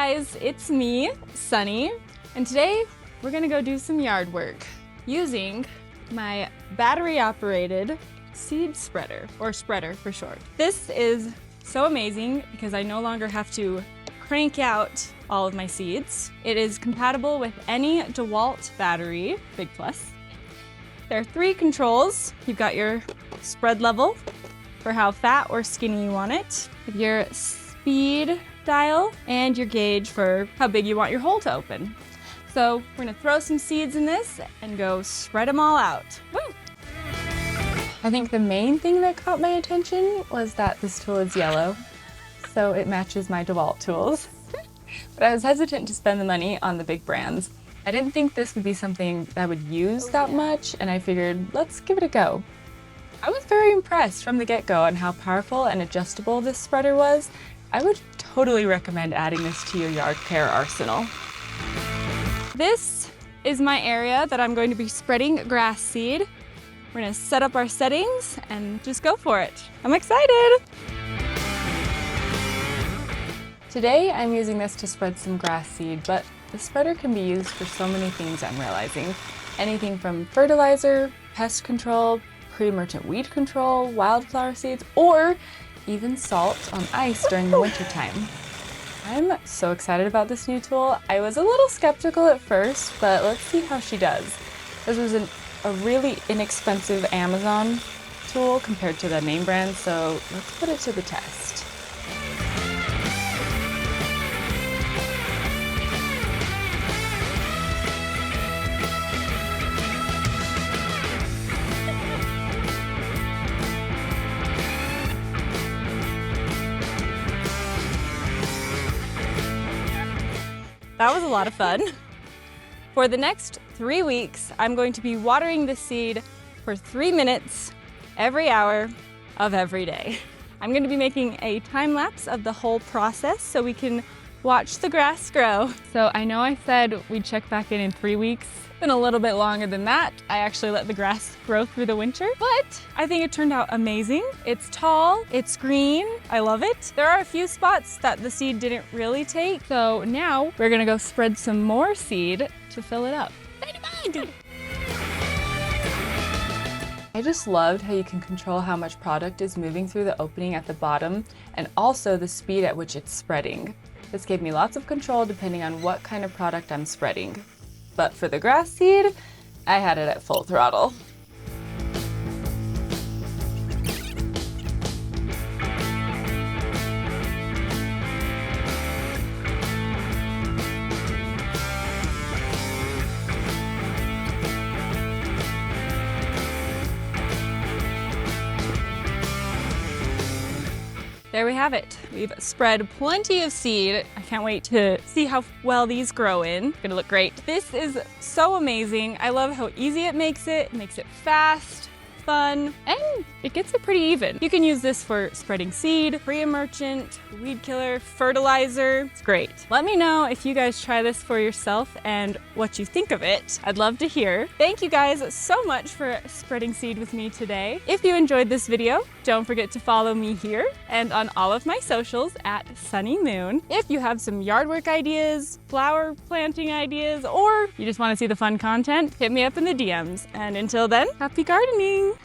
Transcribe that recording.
guys, it's me, Sunny, and today we're gonna go do some yard work using my battery-operated seed spreader, or spreader for short. This is so amazing because I no longer have to crank out all of my seeds. It is compatible with any DeWalt battery, big plus. There are 3 controls. You've got your spread level for how fat or skinny you want it, your speed dial, and your gauge for how big you want your hole to open. So we're gonna throw some seeds in this and go spread them all out. Woo! I think the main thing that caught my attention was that this tool is yellow, so it matches my DeWalt tools. But I was hesitant to spend the money on the big brands. I didn't think this would be something that I would use that much, and I figured, let's give it a go. I was very impressed from the get-go on how powerful and adjustable this spreader was. I would totally recommend adding this to your yard care arsenal. This is my area that I'm going to be spreading grass seed. We're gonna set up our settings and just go for it. I'm excited! Today I'm using this to spread some grass seed, but the spreader can be used for so many things I'm realizing. Anything from fertilizer, pest control, pre-emergent weed control, wildflower seeds, or even salt on ice during the winter time. I'm so excited about this new tool. I was a little skeptical at first, but let's see how she does. This was a really inexpensive Amazon tool compared to the name brand, so let's put it to the test. That was a lot of fun. For the next 3 weeks, I'm going to be watering the seed for 3 minutes every hour of every day. I'm going to be making a time lapse of the whole process so we can watch the grass grow. So I know I said we'd check back in 3 weeks. It's been a little bit longer than that. I actually let the grass grow through the winter, but I think it turned out amazing. It's tall, it's green, I love it. There are a few spots that the seed didn't really take, so now we're gonna go spread some more seed to fill it up. I just loved how you can control how much product is moving through the opening at the bottom and also the speed at which it's spreading. This gave me lots of control depending on what kind of product I'm spreading. But for the grass seed, I had it at full throttle. There we have it. We've spread plenty of seed. I can't wait to see how well these grow in. It's gonna look great. This is so amazing. I love how easy it makes it. It makes it fast, fun, and it gets it pretty even. You can use this for spreading seed, pre-emergent, weed killer, fertilizer. It's great. Let me know if you guys try this for yourself and what you think of it. I'd love to hear. Thank you guys so much for spreading seed with me today. If you enjoyed this video, don't forget to follow me here and on all of my socials at Sunny Moon. If you have some yard work ideas, flower planting ideas, or you just want to see the fun content, hit me up in the DMs. And until then, happy gardening!